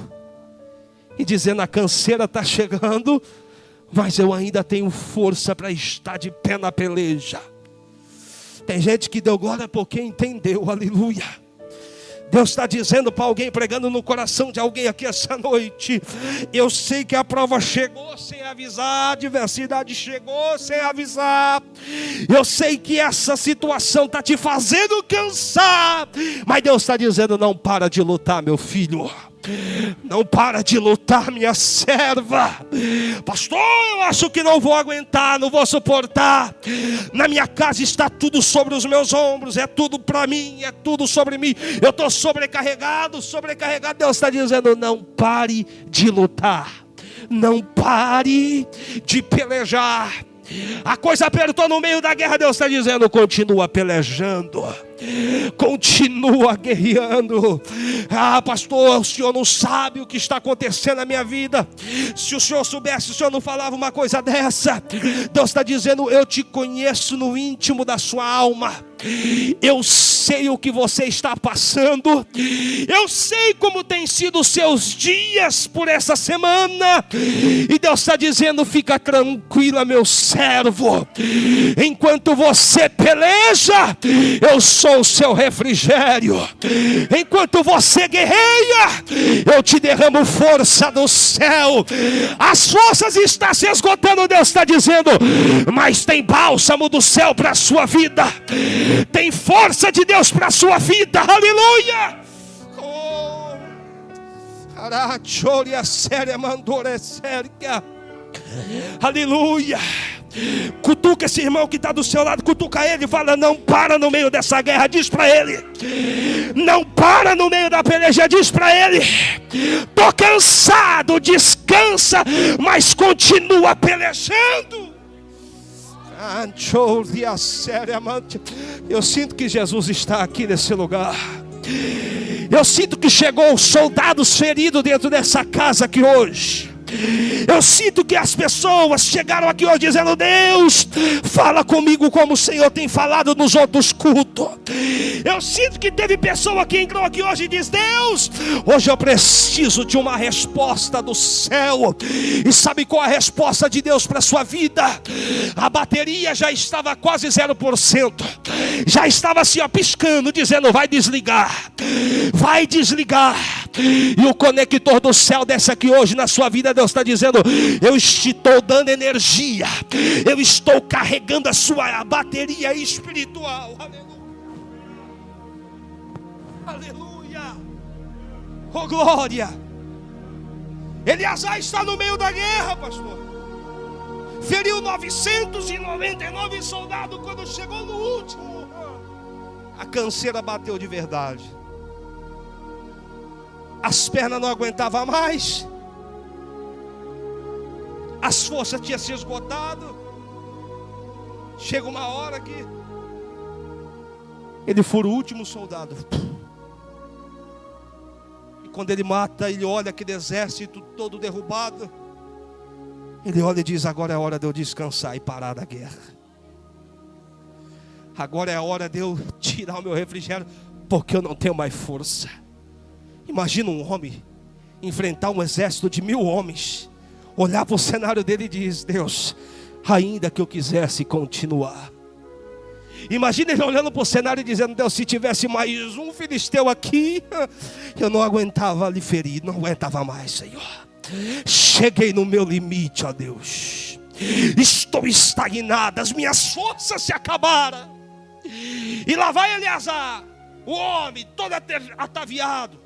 e dizendo, a canseira está chegando, mas eu ainda tenho força para estar de pé na peleja. Tem gente que deu glória porque entendeu, aleluia. Deus está dizendo para alguém, pregando no coração de alguém aqui essa noite, eu sei que a prova chegou sem avisar, a adversidade chegou sem avisar, eu sei que essa situação está te fazendo cansar, mas Deus está dizendo, não para de lutar, meu filho. Não para de lutar, minha serva. Pastor, eu acho que não vou aguentar, não vou suportar. Na minha casa está tudo sobre os meus ombros, é tudo para mim, é tudo sobre mim. Eu estou sobrecarregado. Deus está dizendo, não pare de lutar. Não pare de pelejar. A coisa apertou no meio da guerra, Deus está dizendo, continua pelejando, continua guerreando. Ah, pastor, o senhor não sabe o que está acontecendo na minha vida. Se o senhor soubesse, o senhor não falava uma coisa dessa. Deus está dizendo, eu te conheço no íntimo da sua alma. Eu sei o que você está passando. Eu sei como tem sido os seus dias por essa semana. E Deus está dizendo, fica tranquila, meu servo. Enquanto você peleja, eu sou o seu refrigério. Enquanto você guerreia, eu te derramo força do céu. As forças estão se esgotando, Deus está dizendo, mas tem bálsamo do céu para a sua vida. Tem força de Deus para a sua vida, aleluia. Aleluia. Cutuca esse irmão que está do seu lado, cutuca ele e fala, não para no meio dessa guerra, diz para ele, não para no meio da peleja, diz para ele, tô cansado, descansa, mas continua pelejando. Eu sinto que Jesus está aqui nesse lugar. Eu sinto que chegou soldados feridos dentro dessa casa aqui hoje. Eu sinto que as pessoas chegaram aqui hoje dizendo, Deus, fala comigo como o Senhor tem falado nos outros cultos. Eu sinto que teve pessoa que entrou aqui hoje e diz, Deus, hoje eu preciso de uma resposta do céu. E sabe qual é a resposta de Deus para a sua vida? A bateria já estava quase 0%. Já estava assim, ó, piscando, dizendo, vai desligar. Vai desligar. E o conector do céu desce aqui hoje na sua vida. Deus está dizendo, eu estou dando energia, eu estou carregando a sua bateria espiritual. Aleluia, aleluia, oh glória. Eleazar está no meio da guerra, pastor. Feriu 999 soldados. Quando chegou no último, a canseira bateu de verdade. as pernas não aguentavam mais, as forças tinham se esgotado. Chega uma hora que ele fura o último soldado. E quando ele mata, ele olha aquele exército todo derrubado. Ele olha e diz: agora é a hora de eu descansar e parar da guerra. Agora é a hora de eu tirar o meu refrigério, porque eu não tenho mais força. Imagina um homem enfrentar um exército de 1000 homens, olhar para o cenário dele e diz: Deus, ainda que eu quisesse continuar. Imagina ele olhando para o cenário e dizendo: Deus, se tivesse mais um filisteu aqui, eu não aguentava lhe ferir, não aguentava mais, Senhor. Cheguei no meu limite, ó Deus. Estou estagnado, as minhas forças se acabaram. E lá vai Eleazar, o homem todo ataviado,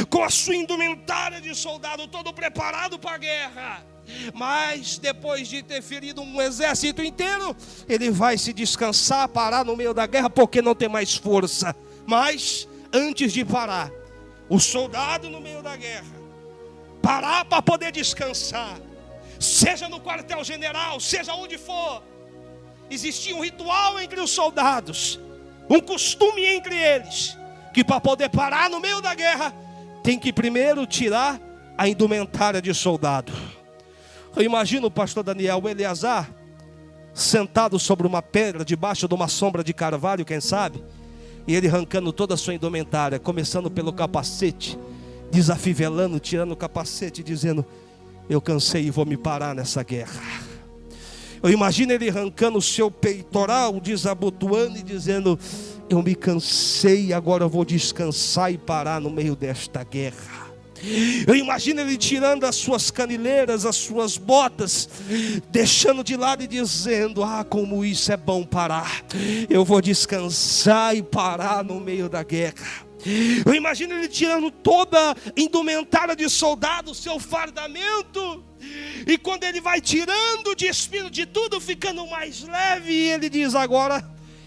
com a sua indumentária de soldado, todo preparado para a guerra. Mas depois de ter ferido um exército inteiro, ele vai se descansar, parar no meio da guerra, porque não tem mais força. Mas antes de parar, o soldado no meio da guerra parar para poder descansar, seja no quartel-general, seja onde for, existia um ritual entre os soldados, um costume entre eles, que para poder parar no meio da guerra, tem que primeiro tirar a indumentária de soldado. Eu imagino o pastor Daniel, o Eleazar, sentado sobre uma pedra, debaixo de uma sombra de carvalho, quem sabe, e ele arrancando toda a sua indumentária, começando pelo capacete, desafivelando, tirando o capacete, dizendo: eu cansei e vou me parar nessa guerra. Eu imagino ele arrancando o seu peitoral, desabotoando e dizendo: eu me cansei, agora eu vou descansar e parar no meio desta guerra. Eu imagino ele tirando as suas canileiras, as suas botas, deixando de lado e dizendo: ah, como isso é bom parar. Eu vou descansar e parar no meio da guerra. Eu imagino ele tirando toda a indumentária de soldado, seu fardamento. E quando ele vai tirando, despindo de tudo, ficando mais leve, ele diz: agora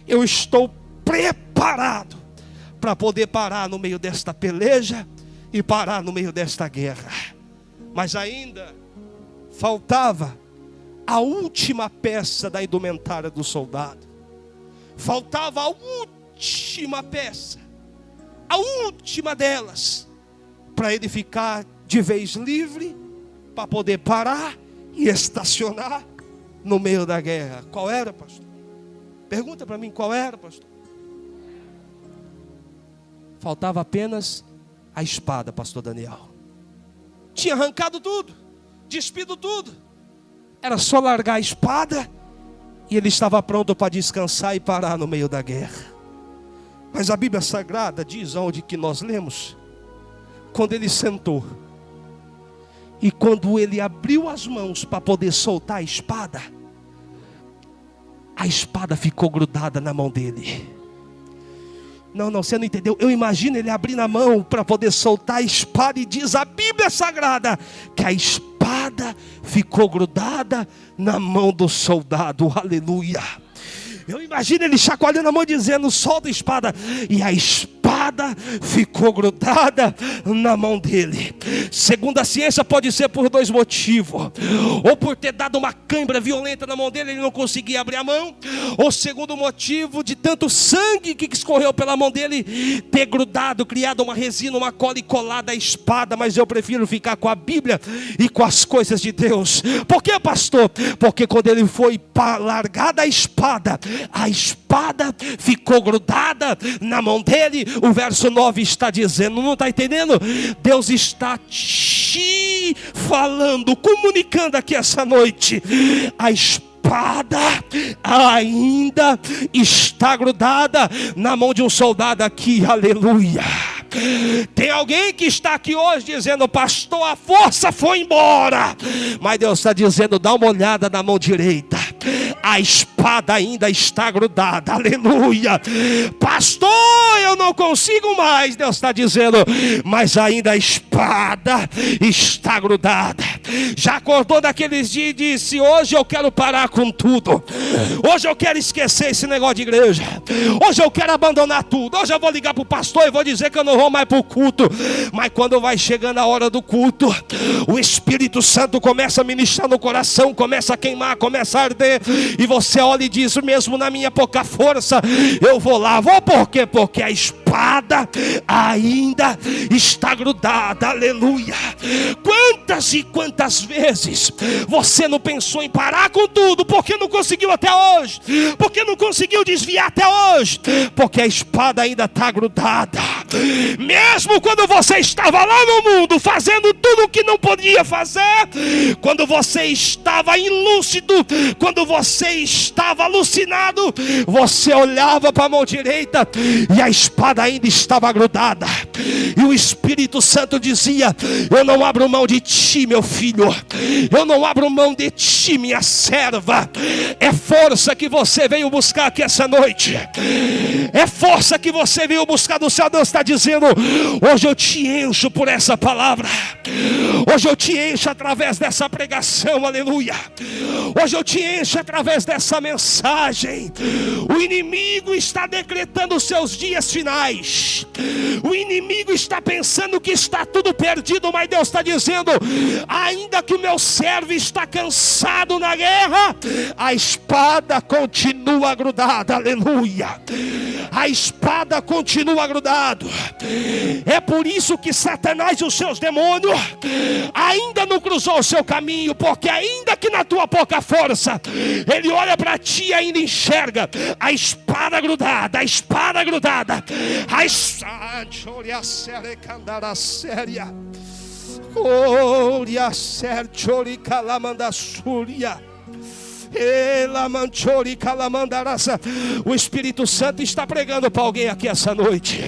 eu estou preparado para poder parar no meio desta peleja e parar no meio desta guerra. Mas ainda faltava a última peça da indumentária do soldado. Faltava a última peça, a última delas, para ele ficar de vez livre, para poder parar e estacionar no meio da guerra. Qual era, pastor? Pergunta para mim, qual era, pastor? Faltava apenas a espada, pastor Daniel. Tinha arrancado tudo, despido tudo. Era só largar a espada e ele estava pronto para descansar e parar no meio da guerra. Mas a Bíblia Sagrada diz, onde que nós lemos, quando ele sentou e quando ele abriu as mãos para poder soltar a espada ficou grudada na mão dele. Não, você não entendeu. Eu imagino ele abrindo a mão para poder soltar a espada, e diz a Bíblia Sagrada que a espada ficou grudada na mão do soldado. Aleluia. Eu imagino ele chacoalhando a mão dizendo: solta a espada. E a espada ficou grudada na mão dele. Segundo a ciência, pode ser por 2 motivos: ou por ter dado uma cãibra violenta na mão dele, ele não conseguia abrir a mão, ou segundo motivo, de tanto sangue que escorreu pela mão dele, ter grudado, criado uma resina, uma cola e colado a espada. Mas eu prefiro ficar com a Bíblia e com as coisas de Deus. Por que, pastor? Porque quando ele foi largada a espada ficou grudada na mão dele. O verso 9 está dizendo, não está entendendo? Deus está te falando, comunicando aqui essa noite: a espada ainda está grudada na mão de um soldado aqui. Aleluia. Tem alguém que está aqui hoje dizendo: pastor, a força foi embora. Mas Deus está dizendo: dá uma olhada na mão direita, a espada ainda está grudada. Aleluia. Pastor, eu não consigo mais. Deus está dizendo: mas ainda a espada está grudada. já acordou daqueles dias e disse: hoje eu quero parar com tudo, hoje eu quero esquecer esse negócio de igreja, hoje eu quero abandonar tudo, hoje eu vou ligar para o pastor e vou dizer que eu não vou mais para o culto. Mas quando vai chegando a hora do culto, o Espírito Santo começa a ministrar no coração, começa a queimar, começa a arder, e você olha e diz: mesmo na minha pouca força, eu vou lá. Vou por quê? Porque a espada ainda está grudada. Aleluia. Quantas e quantas vezes você não pensou em parar com tudo, porque não conseguiu até hoje, porque não conseguiu desviar até hoje, porque a espada ainda está grudada. Mesmo quando você estava lá no mundo fazendo tudo o que não podia fazer, quando você estava ilúcido, quando você estava alucinado, você olhava para a mão direita e a espada ainda estava grudada. E o Espírito Santo dizia: eu não abro mão de ti, meu filho, eu não abro mão de ti, minha serva. É força que você veio buscar aqui essa noite, é força que você veio buscar do céu. Deus está dizendo: hoje eu te encho por essa palavra, hoje eu te encho através dessa pregação, aleluia. Hoje eu te encho através dessa mensagem. O inimigo está decretando os seus dias finais, o inimigo está pensando que está tudo perdido, mas Deus está dizendo: ainda que o meu servo está cansado na guerra, a espada continua grudada, aleluia. A espada continua grudada. É por isso que Satanás e os seus demônios ainda não cruzou o seu caminho, porque ainda que na tua pouca força, ele olha para ti e ainda enxerga a espada grudada, a espada grudada, a espada. O Espírito Santo está pregando para alguém aqui essa noite,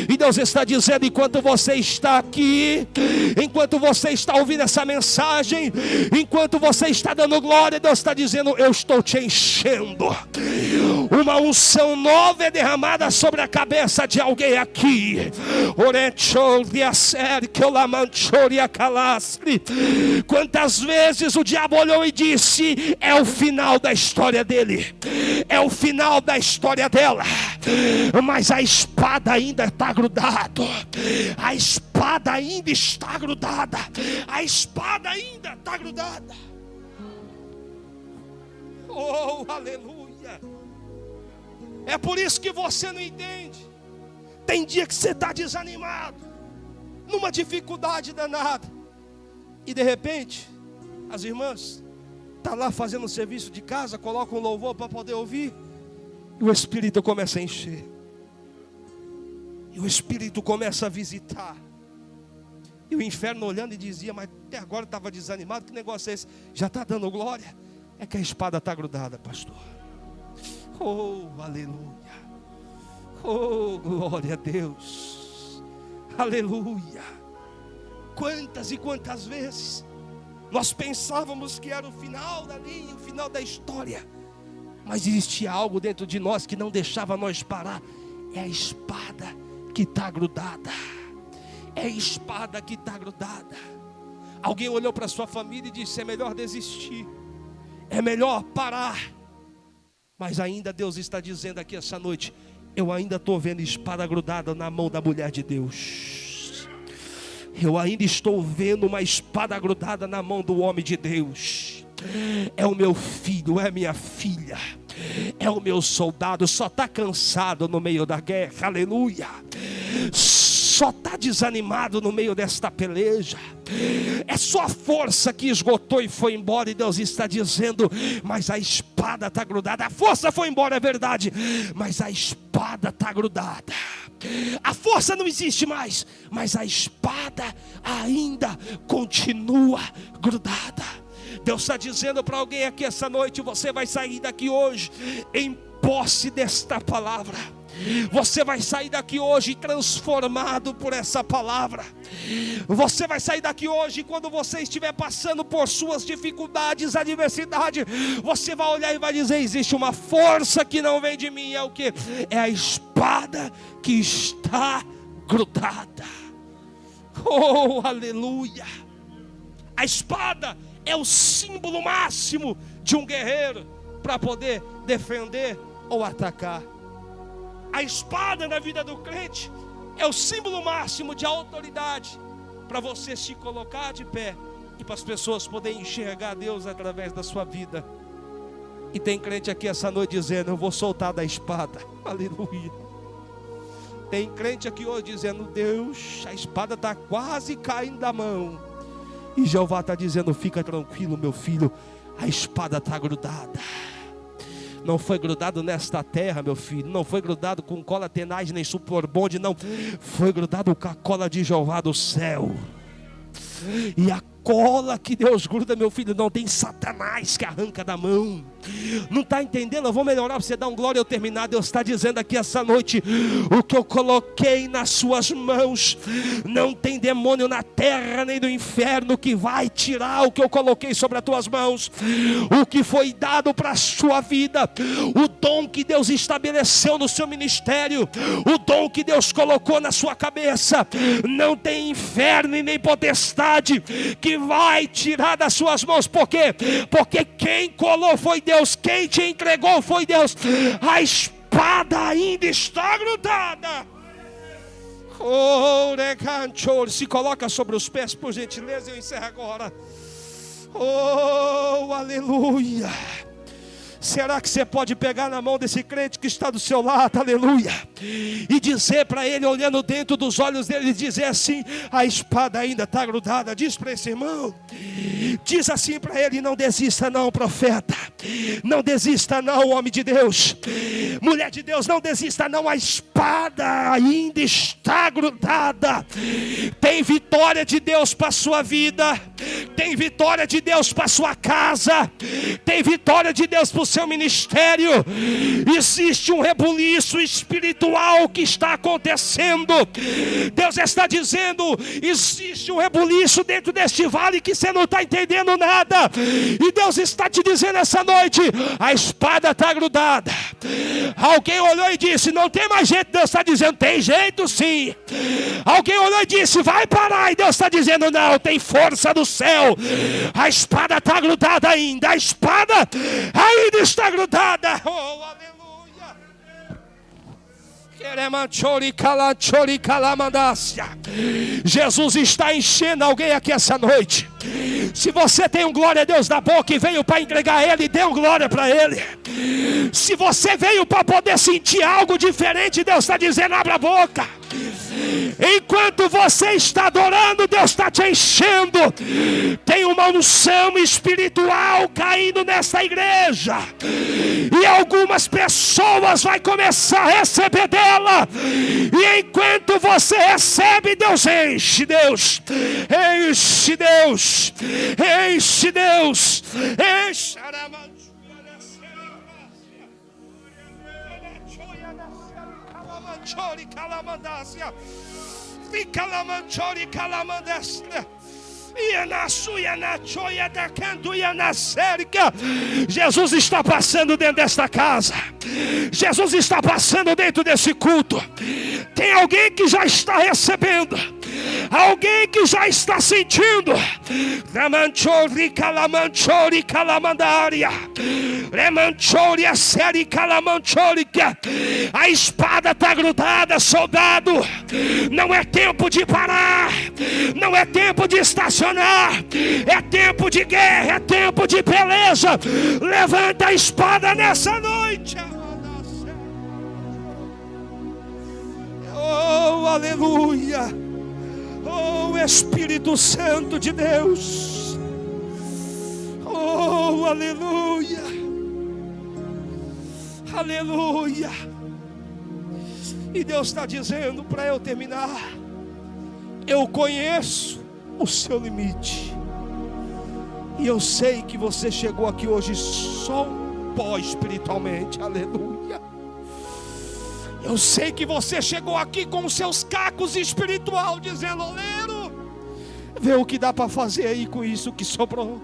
e Deus está dizendo: enquanto você está aqui, enquanto você está ouvindo essa mensagem, enquanto você está dando glória, Deus está dizendo: eu estou te enchendo. Uma unção nova é derramada sobre a cabeça de alguém aqui. Quantas vezes o diabo olhou e disse: é o final da história dele, é o final da história dela. Mas a espada ainda está grudada, a espada ainda está grudada, a espada ainda está grudada. Oh, aleluia. É por isso que você não entende. Tem dia que você está desanimado, numa dificuldade danada, e de repente as irmãs estão lá fazendo o serviço de casa, colocam um louvor para poder ouvir, e o Espírito começa a encher, e o Espírito começa a visitar, e o inferno olhando e dizia: mas até agora estava desanimado, que negócio é esse? Já está dando glória? É que a espada está grudada, pastor. Oh, aleluia. Oh, glória a Deus. Aleluia. Quantas e quantas vezes nós pensávamos que era o final da linha, o final da história, mas existia algo dentro de nós que não deixava nós parar. É a espada que está grudada, é a espada que está grudada. Alguém olhou para sua família e disse: é melhor desistir, é melhor parar. Mas ainda Deus está dizendo aqui essa noite: eu ainda estou vendo espada grudada na mão da mulher de Deus. Eu ainda estou vendo uma espada grudada na mão do homem de Deus. É o meu filho, é minha filha, é o meu soldado. Só está cansado no meio da guerra, aleluia. Só está desanimado no meio desta peleja. É só a força que esgotou e foi embora. E Deus está dizendo: mas a espada está grudada. A força foi embora, é verdade, mas a espada está grudada. A força não existe mais, mas a espada ainda continua grudada. Deus está dizendo para alguém aqui essa noite: você vai sair daqui hoje em posse desta palavra. Você vai sair daqui hoje transformado por essa palavra. Você vai sair daqui hoje, quando você estiver passando por suas dificuldades, adversidade, você vai olhar e vai dizer: existe uma força que não vem de mim. É o que? É a espada que está grudada. Oh, aleluia. A espada é o símbolo máximo de um guerreiro para poder defender ou atacar. A espada na vida do crente é o símbolo máximo de autoridade para você se colocar de pé e para as pessoas poderem enxergar Deus através da sua vida. E tem crente aqui essa noite dizendo: eu vou soltar da espada. Aleluia. Tem crente aqui hoje dizendo: Deus, a espada está quase caindo da mão. E Jeová está dizendo: fica tranquilo, meu filho, a espada está grudada. Não foi grudado nesta terra, meu filho. Não foi grudado com cola tenaz nem superbonde, não. Foi grudado com a cola de Jeová do céu. E a cola que Deus gruda, meu filho, não tem Satanás que arranca da mão. Não está entendendo? Eu vou melhorar para você dar um glória ao terminar. Deus está dizendo aqui essa noite: o que eu coloquei nas suas mãos, não tem demônio na terra nem no inferno que vai tirar o que eu coloquei sobre as tuas mãos. O que foi dado para a sua vida, o dom que Deus estabeleceu no seu ministério, o dom que Deus colocou na sua cabeça, não tem inferno e nem potestade que vai tirar das suas mãos. Por quê? Porque quem colou foi Deus, quem te entregou foi Deus. A espada ainda está grudada. Se coloca sobre os pés, por gentileza, eu encerro agora. Oh, aleluia. Será que você pode pegar na mão desse crente que está do seu lado, aleluia, e dizer para ele, olhando dentro dos olhos dele, dizer assim: a espada ainda está grudada? Diz para esse irmão, diz assim para ele: não desista não, profeta, não desista não, homem de Deus, mulher de Deus, não desista não, a espada ainda está grudada. Tem vitória de Deus para a sua vida, tem vitória de Deus para a sua casa, tem vitória de Deus para o seu ministério. Existe um rebuliço espiritual que está acontecendo. Deus está dizendo: existe um rebuliço dentro deste vale que você não está entendendo nada. E Deus está te dizendo essa noite: a espada está grudada. Alguém olhou e disse: não tem mais jeito. Deus está dizendo: tem jeito sim. Alguém olhou e disse: vai parar. E Deus está dizendo: não, tem força do céu. A espada está grudada ainda. A espada ainda está grudada. Oh, aleluia. Jesus está enchendo alguém aqui essa noite. Se você tem um glória a Deus na boca e veio para entregar a Ele, dê um glória para Ele. Se você veio para poder sentir algo diferente, Deus está dizendo: abra a boca. Enquanto você está adorando, Deus está te enchendo. Tem uma unção espiritual caindo nessa igreja, e algumas pessoas vão começar a receber dela. E enquanto você recebe, Deus enche. Deus enche, Deus enche, Deus enche. Jesus está passando dentro desta casa. Jesus está passando dentro desse culto. Tem alguém que já está recebendo, alguém que já está sentindo. A espada está grudada, soldado. Não é tempo de parar, não é tempo de estacionar, é tempo de guerra, é tempo de beleza. Levanta a espada nessa noite. Oh, aleluia. Oh, Espírito Santo de Deus. Oh, aleluia. Aleluia. E Deus está dizendo para eu terminar: eu conheço o seu limite. E eu sei que você chegou aqui hoje só um pó espiritualmente. Aleluia. Eu sei que você chegou aqui com os seus cacos espiritual, dizendo: oleiro, vê o que dá para fazer aí com isso que sobrou.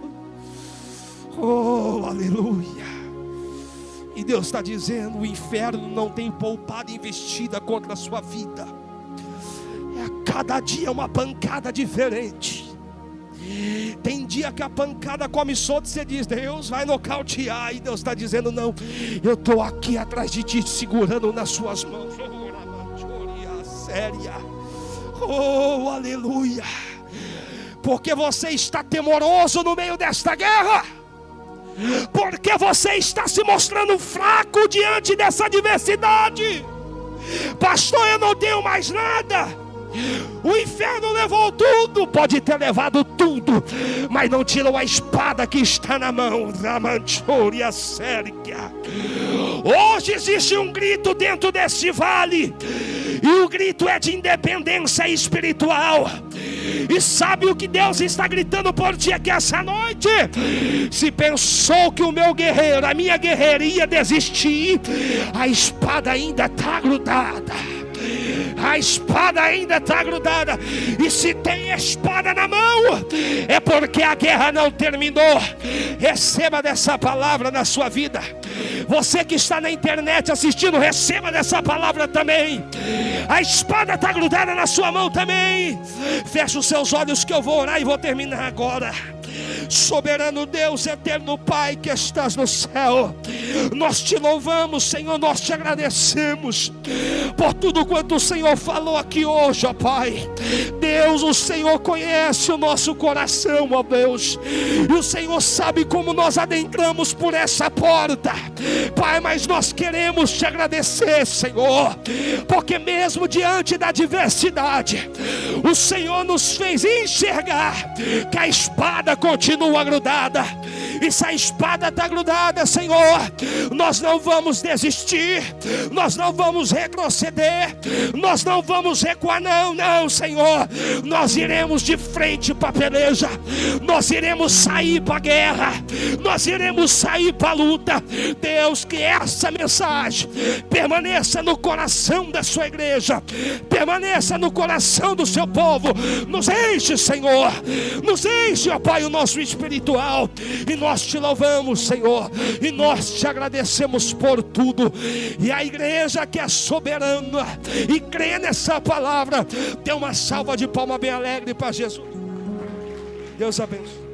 Oh, aleluia. E Deus está dizendo: o inferno não tem poupado investida contra a sua vida. É a cada dia uma pancada diferente. Tem dia que a pancada come solto e você diz: Deus vai nocautear. E Deus está dizendo: não, eu estou aqui atrás de ti, segurando nas suas mãos. Séria. Oh, aleluia. Porque você está temoroso no meio desta guerra. Porque você está se mostrando fraco diante dessa adversidade. Pastor, eu não tenho mais nada. O inferno levou tudo, pode ter levado tudo, mas não tirou a espada que está na mão. Ramanchoria Sérgia. Hoje existe um grito dentro desse vale, e o grito é de independência espiritual. E sabe o que Deus está gritando por ti aqui essa noite? Se pensou que o meu guerreiro, a minha guerreira ia desistir, a espada ainda está grudada. A espada ainda está grudada. E se tem espada na mão, é porque a guerra não terminou. Receba dessa palavra na sua vida. Você que está na internet assistindo, receba dessa palavra também. A espada está grudada na sua mão também. Feche os seus olhos que eu vou orar e vou terminar agora. Soberano Deus, eterno Pai que estás no céu, nós te louvamos, Senhor, nós te agradecemos por tudo quanto o Senhor falou aqui hoje, ó Pai. Deus, o Senhor conhece o nosso coração, ó Deus, e o Senhor sabe como nós adentramos por essa porta, Pai, mas nós queremos te agradecer, Senhor, porque mesmo diante da adversidade, o Senhor nos fez enxergar que a espada continua grudada. E se a espada está grudada, Senhor, nós não vamos desistir, nós não vamos retroceder, nós não vamos recuar, não, Senhor. Nós iremos de frente para a peleja, nós iremos sair para a guerra, nós iremos sair para a luta. Deus, que essa mensagem permaneça no coração da sua igreja, permaneça no coração do seu povo. Nos enche, Senhor, nos enche, ó Pai, o nosso espiritual. E nós te louvamos, Senhor, e nós te agradecemos por tudo. E a igreja que é soberana e crê nessa palavra, dê uma salva de palma bem alegre para Jesus. Deus abençoe.